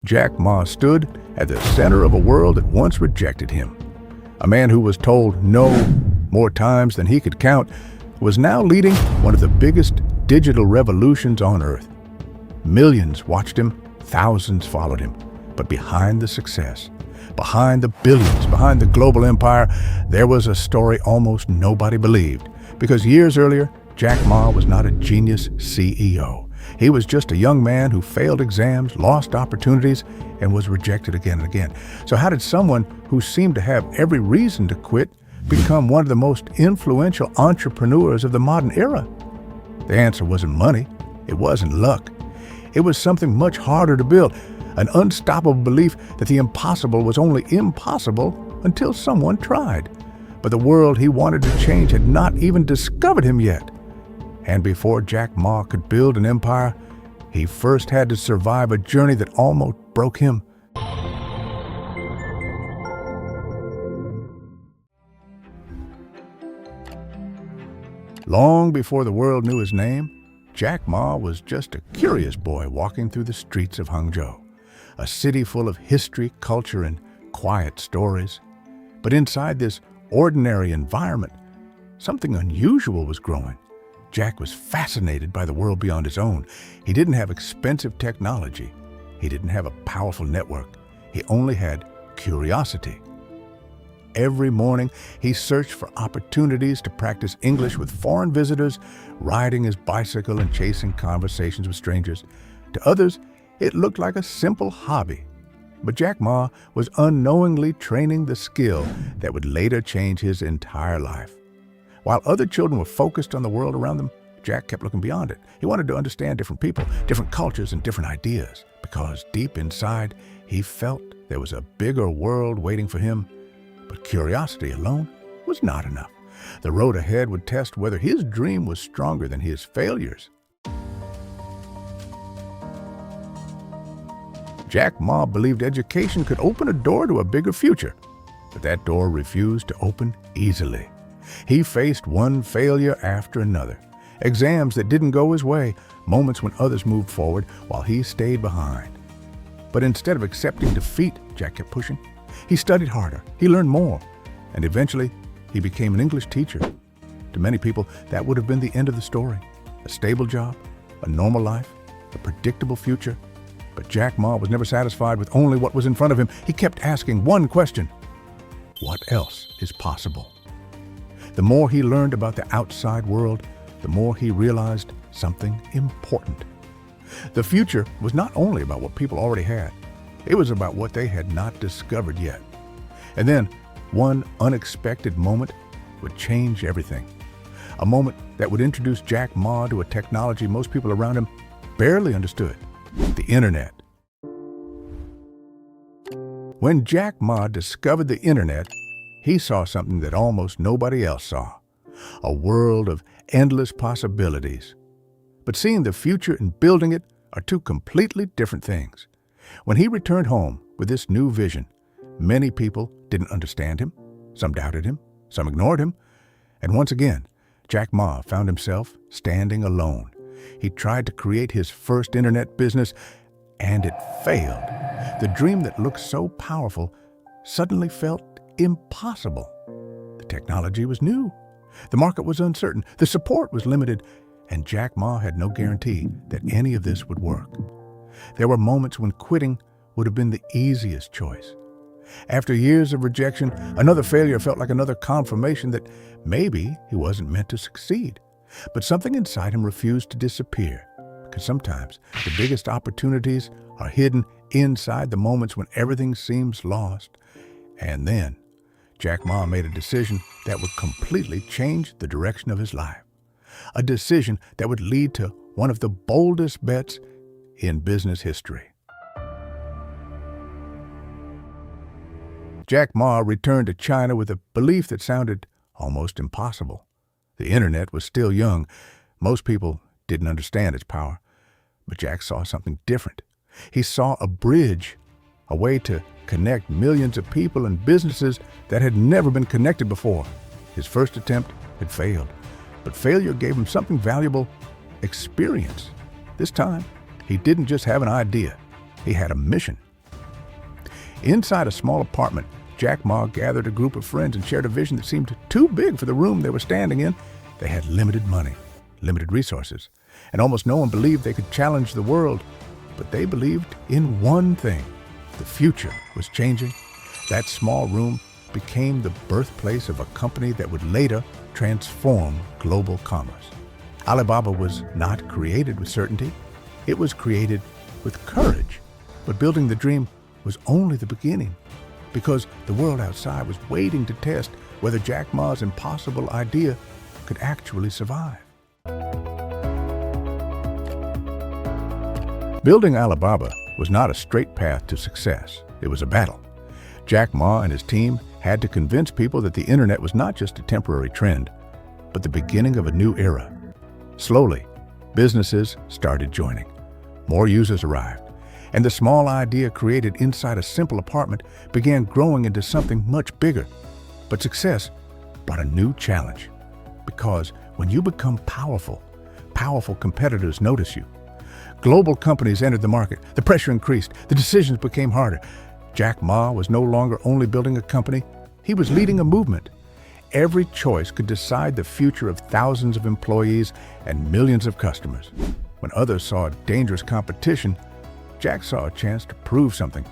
Jack Ma stood at the center of a world that once rejected him. A man who was told no more times than he could count was now leading one of the biggest digital revolutions on earth. Millions watched him, thousands followed him. But behind the success, behind the billions, behind the global empire, there was a story almost nobody believed. Because years earlier, Jack Ma was not a genius CEO. He was just a young man who failed exams, lost opportunities, and was rejected again and again. So how did someone who seemed to have every reason to quit become one of the most influential entrepreneurs of the modern era? The answer wasn't money. It wasn't luck. It was something much harder to build, an unstoppable belief that the impossible was only impossible until someone tried. But the world he wanted to change had not even discovered him yet. And before Jack Ma could build an empire, he first had to survive a journey that almost broke him. Long before the world knew his name, Jack Ma was just a curious boy walking through the streets of Hangzhou, a city full of history, culture, and quiet stories. But inside this ordinary environment, something unusual was growing. Jack was fascinated by the world beyond his own. He didn't have expensive technology. He didn't have a powerful network. He only had curiosity. Every morning, he searched for opportunities to practice English with foreign visitors, riding his bicycle and chasing conversations with strangers. To others, it looked like a simple hobby. But Jack Ma was unknowingly training the skill that would later change his entire life. While other children were focused on the world around them, Jack kept looking beyond it. He wanted to understand different people, different cultures, and different ideas, because deep inside, he felt there was a bigger world waiting for him. But curiosity alone was not enough. The road ahead would test whether his dream was stronger than his failures. Jack Ma believed education could open a door to a bigger future, but that door refused to open easily. He faced one failure after another, exams that didn't go his way, moments when others moved forward while he stayed behind. But instead of accepting defeat, Jack kept pushing. He studied harder, he learned more, and eventually he became an English teacher. To many people, that would have been the end of the story. A stable job, a normal life, a predictable future. But Jack Ma was never satisfied with only what was in front of him. He kept asking one question: what else is possible? The more he learned about the outside world, the more he realized something important. The future was not only about what people already had, it was about what they had not discovered yet. And then, one unexpected moment would change everything. A moment that would introduce Jack Ma to a technology most people around him barely understood: the internet. When Jack Ma discovered the internet, he saw something that almost nobody else saw: a world of endless possibilities. But seeing the future and building it are two completely different things. When he returned home with this new vision, many people didn't understand him. Some doubted him, some ignored him. And once again, Jack Ma found himself standing alone. He tried to create his first internet business, and it failed. The dream that looked so powerful suddenly felt impossible. The technology was new. The market was uncertain. The support was limited. And Jack Ma had no guarantee that any of this would work. There were moments when quitting would have been the easiest choice. After years of rejection, another failure felt like another confirmation that maybe he wasn't meant to succeed. But something inside him refused to disappear, because sometimes the biggest opportunities are hidden inside the moments when everything seems lost. And then Jack Ma made a decision that would completely change the direction of his life. A decision that would lead to one of the boldest bets in business history. Jack Ma returned to China with a belief that sounded almost impossible. The internet was still young. Most people didn't understand its power. But Jack saw something different. He saw a bridge, a way to connect millions of people and businesses that had never been connected before. His first attempt had failed, but failure gave him something valuable: experience. This time, he didn't just have an idea. He had a mission, Inside a small apartment, Jack Ma gathered a group of friends and shared a vision that seemed too big for the room they were standing in. They had limited money, limited resources, and almost no one believed they could challenge the world. But they believed in one thing. The future was changing. That small room became the birthplace of a company that would later transform global commerce. Alibaba was not created with certainty. It was created with courage. But building the dream was only the beginning, because the world outside was waiting to test whether Jack Ma's impossible idea could actually survive. Building Alibaba was not a straight path to success. It was a battle. Jack Ma and his team had to convince people that the internet was not just a temporary trend, but the beginning of a new era. Slowly, businesses started joining. More users arrived, and the small idea created inside a simple apartment began growing into something much bigger. But success brought a new challenge, because when you become powerful, powerful competitors notice you. Global companies entered the market, the pressure increased, the decisions became harder. Jack Ma was no longer only building a company, he was leading a movement. Every choice could decide the future of thousands of employees and millions of customers. When others saw dangerous competition, Jack saw a chance to prove something,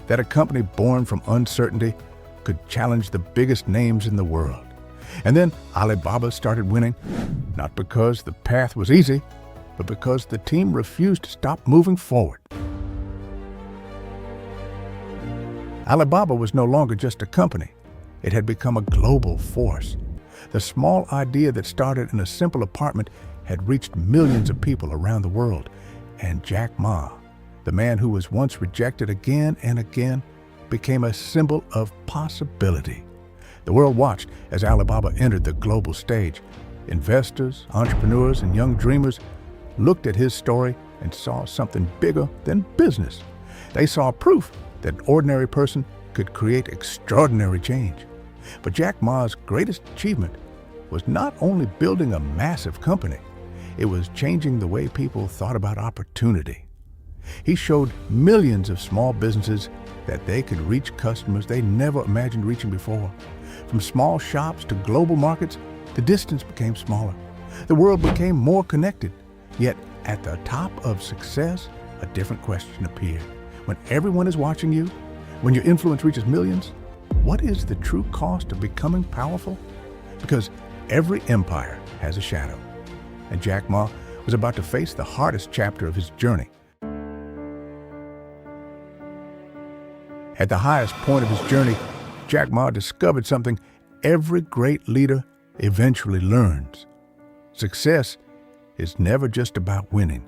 that a company born from uncertainty could challenge the biggest names in the world. And then Alibaba started winning, not because the path was easy, but because the team refused to stop moving forward. Alibaba was no longer just a company. It had become a global force. The small idea that started in a simple apartment had reached millions of people around the world. And Jack Ma, the man who was once rejected again and again, became a symbol of possibility. The world watched as Alibaba entered the global stage. Investors, entrepreneurs, and young dreamers looked at his story and saw something bigger than business. They saw proof that an ordinary person could create extraordinary change. But Jack Ma's greatest achievement was not only building a massive company, it was changing the way people thought about opportunity. He showed millions of small businesses that they could reach customers they never imagined reaching before. From small shops to global markets, the distance became smaller. The world became more connected. Yet, at the top of success, a different question appeared. When everyone is watching you, when your influence reaches millions, what is the true cost of becoming powerful? Because every empire has a shadow, and Jack Ma was about to face the hardest chapter of his journey. At the highest point of his journey, Jack Ma discovered something every great leader eventually learns. Success is never just about winning.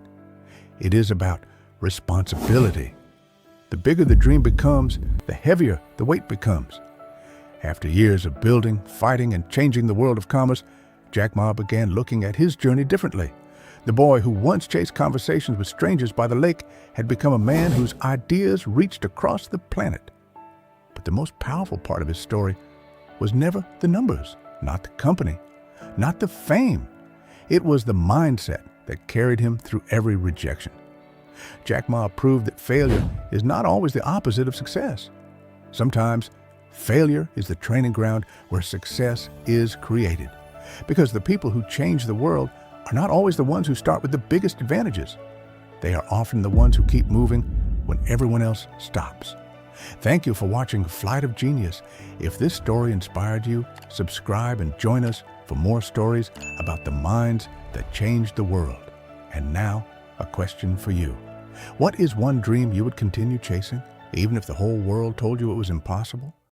It is about responsibility. The bigger the dream becomes, the heavier the weight becomes. After years of building, fighting, and changing the world of commerce, Jack Ma began looking at his journey differently. The boy who once chased conversations with strangers by the lake had become a man whose ideas reached across the planet. But the most powerful part of his story was never the numbers, not the company, not the fame. It was the mindset that carried him through every rejection. Jack Ma proved that failure is not always the opposite of success. Sometimes, failure is the training ground where success is created. Because the people who change the world are not always the ones who start with the biggest advantages. They are often the ones who keep moving when everyone else stops. Thank you for watching Flight of Genius. If this story inspired you, subscribe and join us for more stories about the minds that changed the world. And now, a question for you. What is one dream you would continue chasing, even if the whole world told you it was impossible?